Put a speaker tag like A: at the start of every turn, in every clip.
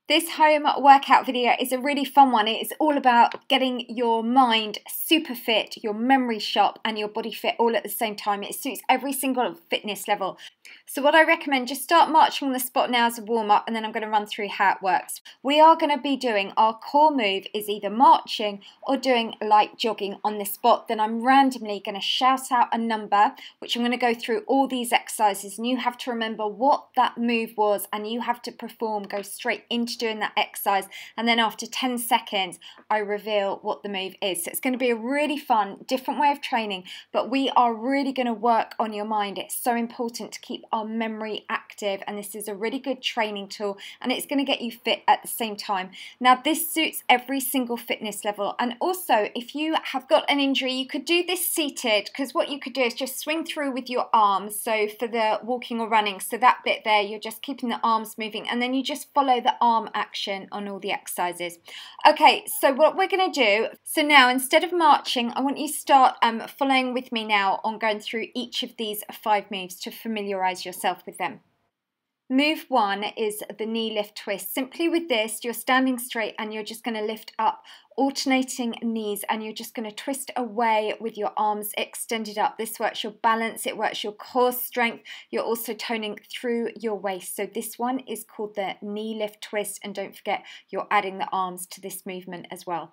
A: This home workout video is a really fun one. It is all about getting your mind super fit, your memory sharp and your body fit all at the same time. It suits every single fitness level. So what I recommend, just start marching on the spot now as a warm up, and then I'm going to run through how it works. We are going to be doing, our core move is either marching or doing light jogging on the spot. Then I'm randomly going to shout out a number, which I'm going to go through all these exercises, and you have to remember what that move was, and you have to perform, go straight into doing that exercise, and then after 10 seconds I reveal what the move is. So it's going to be a really fun, different way of training, but we are really going to work on your mind. It's so important to keep our memory active, and this is a really good training tool, and it's going to get you fit at the same time. Now this suits every single fitness level, and also if you have got an injury you could do this seated, because what you could do is just swing through with your arms. So for the walking or running, so that bit there, you're just keeping the arms moving, and then you just follow the arm action on all the exercises. Okay, so what we're going to do, so now instead of marching, I want you to start following with me now on going through each of these 5 moves to familiarize yourself with them. Move 1 is the knee lift twist. Simply with this, you're standing straight and you're just going to lift up, alternating knees, and you're just going to twist away with your arms extended up. This works your balance, it works your core strength. You're also toning through your waist. So this one is called the knee lift twist, and don't forget you're adding the arms to this movement as well.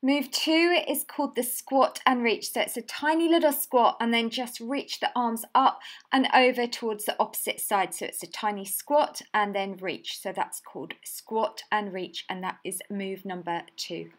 A: Move 2 is called the squat and reach. So it's a tiny little squat, and then just reach the arms up and over towards the opposite side. So it's a tiny squat and then reach. So that's called squat and reach, and that is move number 2.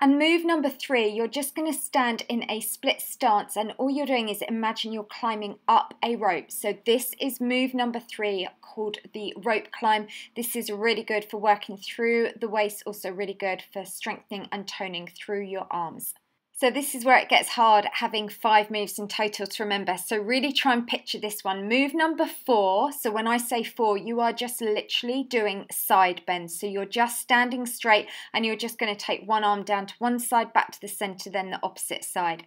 A: And move number 3, you're just going to stand in a split stance, and all you're doing is imagine you're climbing up a rope. So this is move number 3, called the rope climb. This is really good for working through the waist, also really good for strengthening and toning through your arms. So this is where it gets hard, having 5 moves in total to remember. So really try and picture this one. Move number 4, so when I say 4, you are just literally doing side bends. So you're just standing straight and you're just going to take one arm down to one side, back to the center, then the opposite side.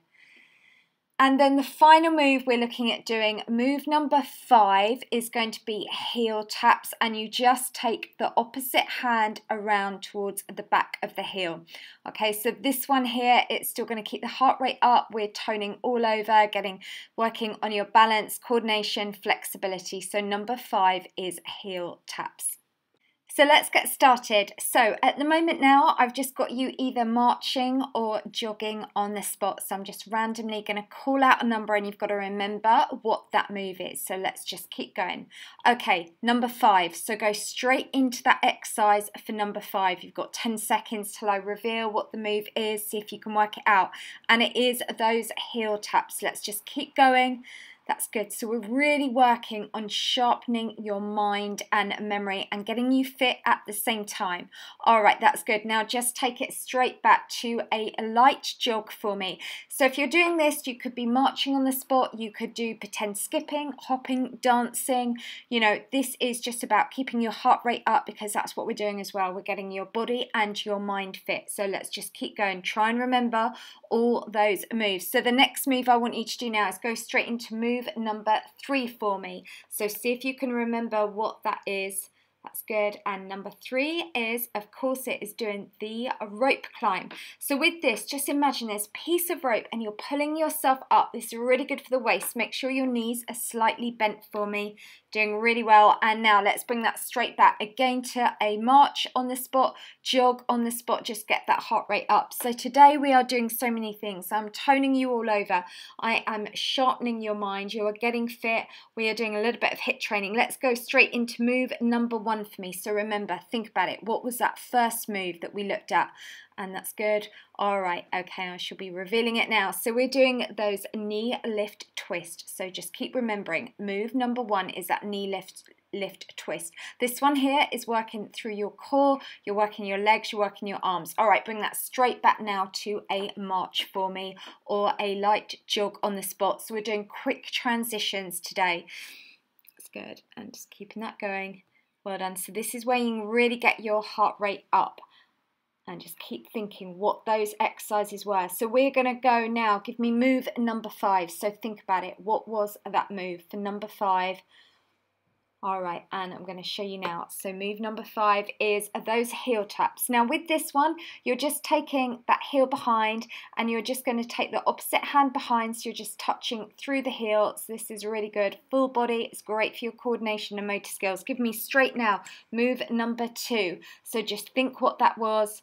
A: And then the final move we're looking at doing, move number 5, is going to be heel taps, and you just take the opposite hand around towards the back of the heel. Okay, so this one here, it's still going to keep the heart rate up. We're toning all over, working on your balance, coordination, flexibility. So number 5 is heel taps. So let's get started. So at the moment now, I've just got you either marching or jogging on the spot. So I'm just randomly going to call out a number, and you've got to remember what that move is. So let's just keep going. Okay, number 5. So go straight into that exercise for number 5. You've got 10 seconds till I reveal what the move is. See if you can work it out. And it is those heel taps. Let's just keep going. That's good. So we're really working on sharpening your mind and memory and getting you fit at the same time. All right, that's good. Now just take it straight back to a light jog for me. So if you're doing this, you could be marching on the spot, you could do pretend skipping, hopping, dancing. You know, this is just about keeping your heart rate up, because that's what we're doing as well. We're getting your body and your mind fit. So let's just keep going. Try and remember all those moves. So the next move I want you to do now is go straight into move number 3 for me. So see if you can remember what that is. That's good. And number 3 is, of course, it is doing the rope climb. So with this, just imagine there's a piece of rope and you're pulling yourself up. This is really good for the waist. Make sure your knees are slightly bent for me. Doing really well. And now let's bring that straight back again to a march on the spot, jog on the spot. Just get that heart rate up. So today we are doing so many things. I'm toning you all over. I am sharpening your mind. You are getting fit. We are doing a little bit of HIIT training. Let's go straight into move number 1 for me. So remember, think about it. What was that first move that we looked at? And that's good. All right, okay, I shall be revealing it now. So we're doing those knee lift twist. So just keep remembering, move number 1 is that knee lift twist. This one here is working through your core, you're working your legs, you're working your arms. All right, bring that straight back now to a march for me, or a light jog on the spot. So we're doing quick transitions today. That's good, and just keeping that going. Well done. So this is where you can really get your heart rate up. And just keep thinking what those exercises were. So we're going to go now. Give me move number 5. So think about it. What was that move for number 5? All right, and I'm going to show you now. So move number 5 is those heel taps. Now with this one, you're just taking that heel behind and you're just going to take the opposite hand behind, so you're just touching through the heel. So this is really good. Full body, it's great for your coordination and motor skills. Give me straight now. Move number 2. So just think what that was.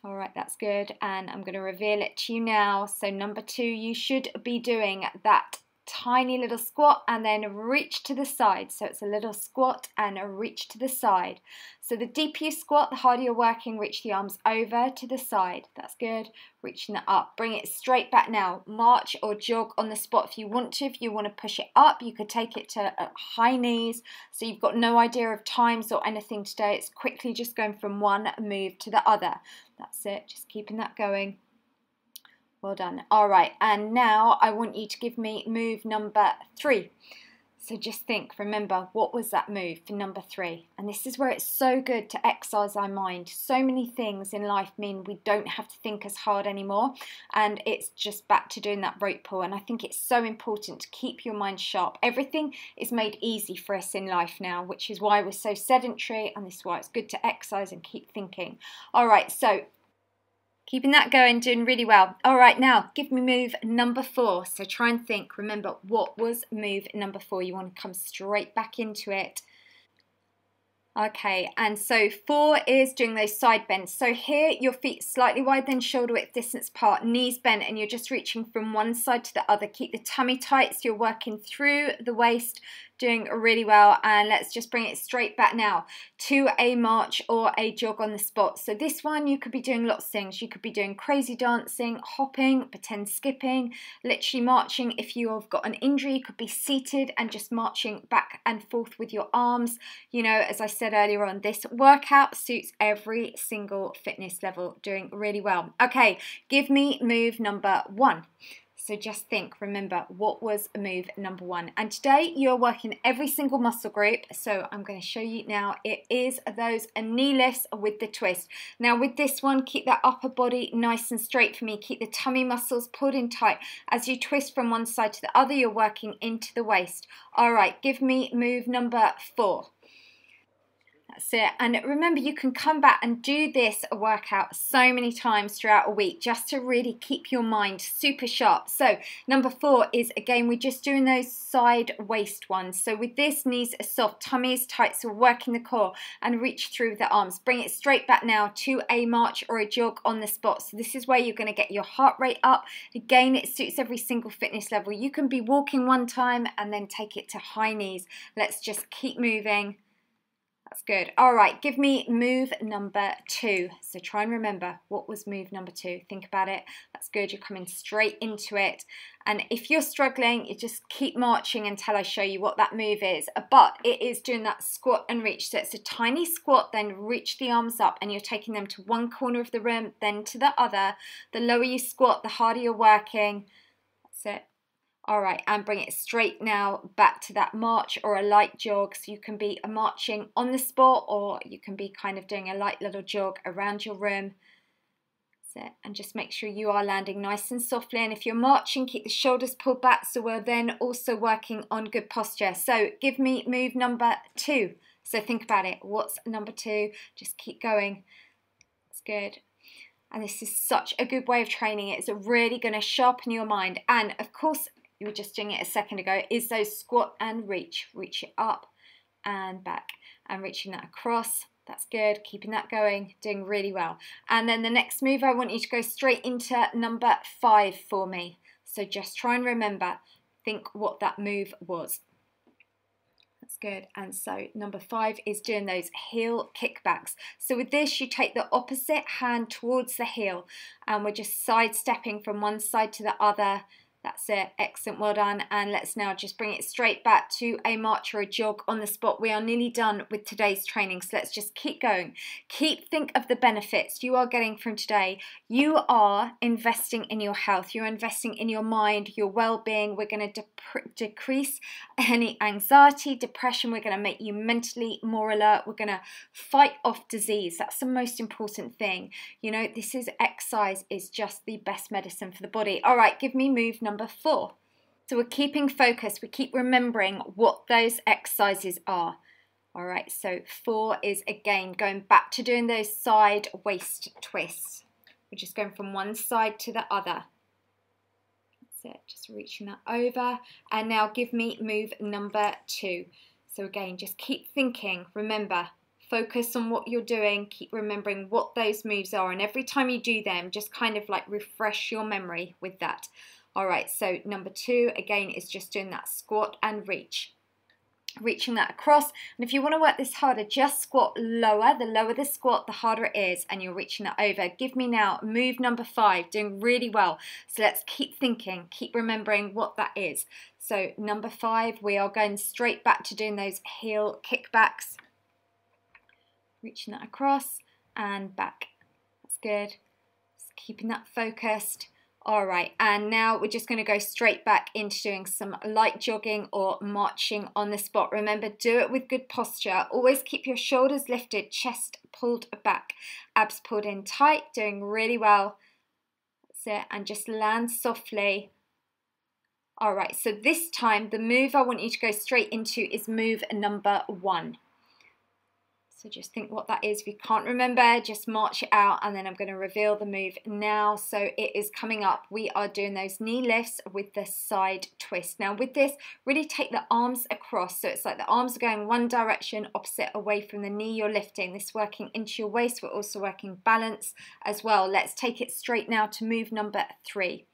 A: All right, that's good. And I'm going to reveal it to you now. So number 2, you should be doing that tiny little squat and then reach to the side. So it's a little squat and a reach to the side. So the deeper you squat, the harder you're working. Reach the arms over to the side. That's good. Reaching that up. Bring it straight back now. March or jog on the spot if you want to. If you want to push it up, you could take it to high knees. So you've got no idea of times or anything today. It's quickly just going from one move to the other. That's it. Just keeping that going. Well done. All right, and now I want you to give me move number 3. So just think, remember, what was that move for number 3? And this is where it's so good to exercise our mind. So many things in life mean we don't have to think as hard anymore, and it's just back to doing that rope pull. And I think it's so important to keep your mind sharp. Everything is made easy for us in life now, which is why we're so sedentary, and this is why it's good to exercise and keep thinking. All right, so keeping that going, doing really well. All right, now give me move number 4. So try and think, remember, what was move number 4? You want to come straight back into it. Okay, and so 4 is doing those side bends. So here, your feet slightly wider than shoulder width distance apart, knees bent, and you're just reaching from one side to the other. Keep the tummy tight so you're working through the waist, doing really well. And let's just bring it straight back now to a march or a jog on the spot. So this one, you could be doing lots of things. You could be doing crazy dancing, hopping, pretend skipping, literally marching. If you have got an injury, you could be seated and just marching back and forth with your arms. You know, as I said earlier on, this workout suits every single fitness level, doing really well. Okay, give me move number 1. So just think, remember, what was move number 1? And today you're working every single muscle group. So I'm going to show you now. It is those knee lifts with the twist. Now with this one, keep that upper body nice and straight for me. Keep the tummy muscles pulled in tight. As you twist from one side to the other, you're working into the waist. All right, give me move number 4. That's it. And remember, you can come back and do this workout so many times throughout a week just to really keep your mind super sharp. So number 4 is, again, we're just doing those side waist ones. So with this, knees are soft, tummy is tight, so we're working the core and reach through the arms. Bring it straight back now to a march or a jog on the spot. So this is where you're going to get your heart rate up. Again, it suits every single fitness level. You can be walking one time and then take it to high knees. Let's just keep moving. That's good. All right, give me move number 2. So try and remember, what was move number 2? Think about it. That's good. You're coming straight into it. And if you're struggling, you just keep marching until I show you what that move is. But it is doing that squat and reach. So it's a tiny squat, then reach the arms up, and you're taking them to one corner of the room, then to the other. The lower you squat, the harder you're working. That's it. All right, and bring it straight now back to that march or a light jog. So you can be marching on the spot, or you can be kind of doing a light little jog around your room. That's it. And just make sure you are landing nice and softly. And if you're marching, keep the shoulders pulled back. So we're then also working on good posture. So give me move number 2. So think about it. What's number 2? Just keep going. That's good. And this is such a good way of training. It's really going to sharpen your mind. And of course, you were just doing it a second ago, is those squat and reach. Reach it up and back and reaching that across. That's good. Keeping that going, doing really well. And then the next move, I want you to go straight into number 5 for me. So just try and remember, think what that move was. That's good. And so number 5 is doing those heel kickbacks. So with this, you take the opposite hand towards the heel, and we're just sidestepping from one side to the other. That's it. Excellent. Well done. And let's now just bring it straight back to a march or a jog on the spot. We are nearly done with today's training. So let's just keep going. Think of the benefits you are getting from today. You are investing in your health. You're investing in your mind, your well-being. We're going to decrease any anxiety, depression. We're going to make you mentally more alert. We're going to fight off disease. That's the most important thing. You know, exercise is just the best medicine for the body. All right, give me move number 4. So we're keeping focus, we keep remembering what those exercises are. All right, so 4 is again going back to doing those side waist twists. We're just going from one side to the other. That's it, just reaching that over. And now give me move number 2. So again, just keep thinking, remember, focus on what you're doing, keep remembering what those moves are, and every time you do them, just kind of like refresh your memory with that. All right, so number 2, again, is just doing that squat and reach. Reaching that across, and if you want to work this harder, just squat lower. The lower the squat, the harder it is, and you're reaching that over. Give me now move number 5, doing really well. So let's keep thinking, keep remembering what that is. So number 5, we are going straight back to doing those heel kickbacks. Reaching that across and back. That's good. Just keeping that focused. All right, and now we're just going to go straight back into doing some light jogging or marching on the spot. Remember, do it with good posture. Always keep your shoulders lifted, chest pulled back, abs pulled in tight, doing really well. That's it, and just land softly. All right, so this time the move I want you to go straight into is move number 1. So just think what that is. If you can't remember, just march it out, and then I'm going to reveal the move now. So it is coming up. We are doing those knee lifts with the side twist. Now with this, really take the arms across. So it's like the arms are going one direction, opposite away from the knee you're lifting. This working into your waist. We're also working balance as well. Let's take it straight now to move number 3.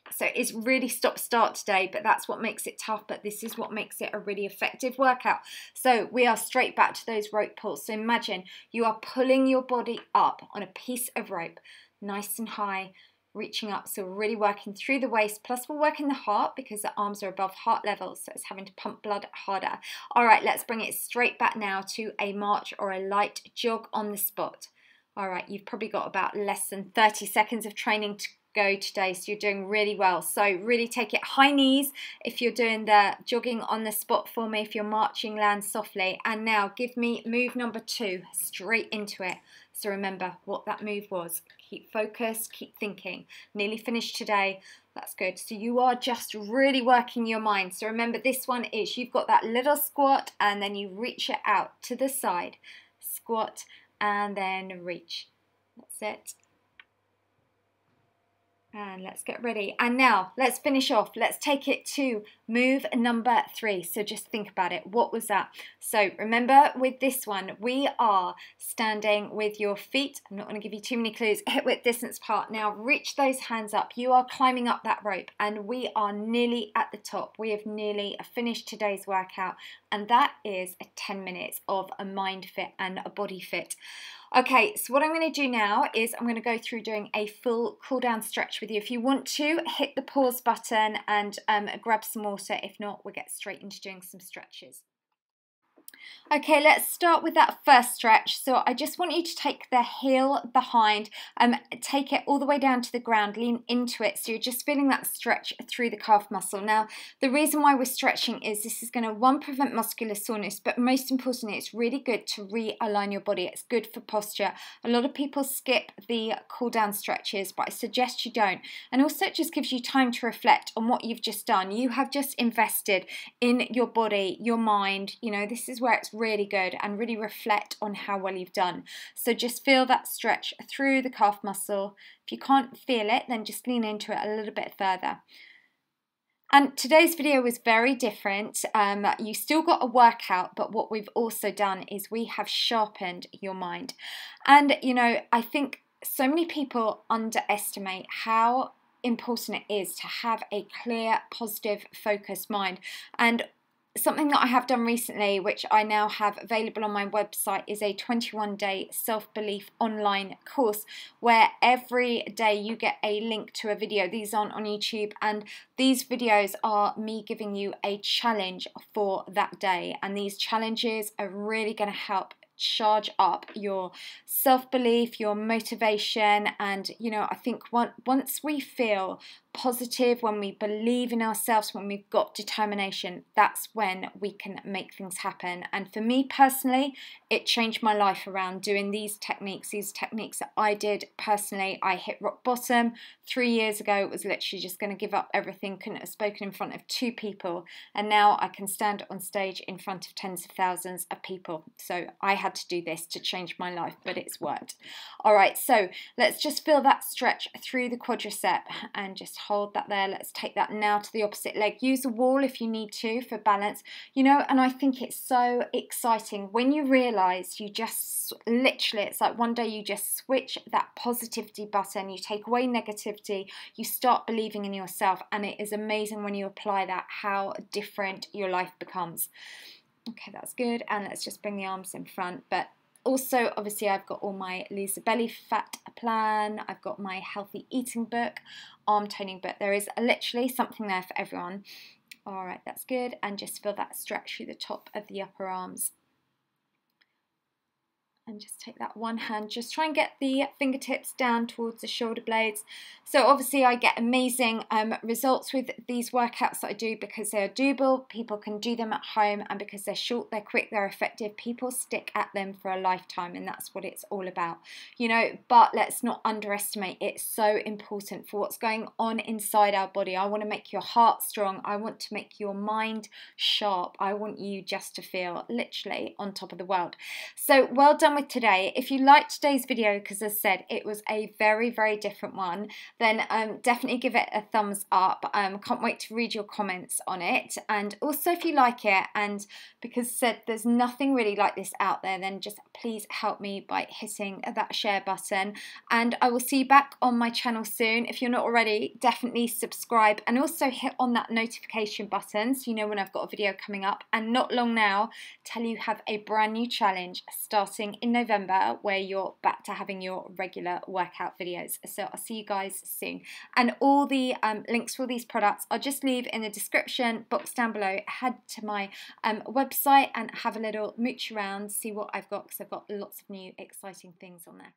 A: So it's really stop-start today, but that's what makes it tough, but this is what makes it a really effective workout. So we are straight back to those rope pulls. So imagine you are pulling your body up on a piece of rope, nice and high, reaching up. So we're really working through the waist, plus we're working the heart because the arms are above heart level, so it's having to pump blood harder. All right, let's bring it straight back now to a march or a light jog on the spot. All right, you've probably got about less than 30 seconds of training to go today, so you're doing really well. So really take it high knees if you're doing the jogging on the spot for me. If you're marching, land softly. And now give me move number 2, straight into it. So remember what that move was. Keep focused, keep thinking. Nearly finished today. That's good. So you are just really working your mind. So remember, this one is you've got that little squat and then you reach it out to the side. Squat and then reach. That's it. And let's get ready. And now let's finish off. Let's take it to move number 3. So just think about it. What was that? So remember with this one, we are standing with your feet. I'm not going to give you too many clues. Hip width distance apart. Now reach those hands up. You are climbing up that rope and we are nearly at the top. We have nearly finished today's workout, and that is 10 minutes of a mind fit and a body fit. Okay, so what I'm going to do now is I'm going to go through doing a full cool down stretch with you. If you want to, hit the pause button and grab some water. If not, we'll get straight into doing some stretches. Okay, let's start with that first stretch. So I just want you to take the heel behind, take it all the way down to the ground, lean into it. So you're just feeling that stretch through the calf muscle. Now, the reason why we're stretching is this is going to, one, prevent muscular soreness, but most importantly, it's really good to realign your body. It's good for posture. A lot of people skip the cool down stretches, but I suggest you don't. And also it just gives you time to reflect on what you've just done. You have just invested in your body, your mind. You know, this is where it's really good, and really reflect on how well you've done. So just feel that stretch through the calf muscle. If you can't feel it, then just lean into it a little bit further. And today's video was very different. You still got a workout, but what we've also done is we have sharpened your mind. And you know, I think so many people underestimate how important it is to have a clear, positive, focused mind. And something that I have done recently, which I now have available on my website, is a 21-day self-belief online course where every day you get a link to a video. These aren't on YouTube, and these videos are me giving you a challenge for that day, and these challenges are really going to help charge up your self-belief, your motivation. And you know, I think once we feel positive, when we believe in ourselves, when we've got determination, that's when we can make things happen. And for me personally, it changed my life around doing these techniques that I did personally. I hit rock bottom 3 years ago. It was literally just going to give up everything, couldn't have spoken in front of 2 people, and now I can stand on stage in front of tens of thousands of people. So I had to do this to change my life, but it's worked. All right, so let's just feel that stretch through the quadricep and just hold that there. Let's take that now to the opposite leg. Use a wall if you need to for balance, you know. And I think it's so exciting when you realize you just literally, it's like one day you just switch that positivity button, you take away negativity, you start believing in yourself, and it is amazing when you apply that how different your life becomes. Okay, that's good. And let's just bring the arms in front. But also, obviously, I've got all my Lose the Belly Fat plan. I've got my healthy eating book, arm toning book. There is literally something there for everyone. All right, that's good. And just feel that stretch through the top of the upper arms. And just take that one hand, just try and get the fingertips down towards the shoulder blades. So obviously I get amazing results with these workouts that I do because they're doable, people can do them at home, and because they're short, they're quick, they're effective, people stick at them for a lifetime, and that's what it's all about, you know. But let's not underestimate, it's so important for what's going on inside our body. I want to make your heart strong, I want to make your mind sharp, I want you just to feel literally on top of the world. So well done with today. If you liked today's video, because as I said, it was a very, very different one, then definitely give it a thumbs up. Can't wait to read your comments on it. And also if you like it, and because said there's nothing really like this out there, then just please help me by hitting that share button. And I will see you back on my channel soon. If you're not already, definitely subscribe, and also hit on that notification button so you know when I've got a video coming up. And not long now till you have a brand new challenge starting in November, where you're back to having your regular workout videos. So I'll see you guys soon. And all the links for all these products I'll just leave in the description box down below. Head to my website and have a little mooch around, see what I've got, because I've got lots of new exciting things on there.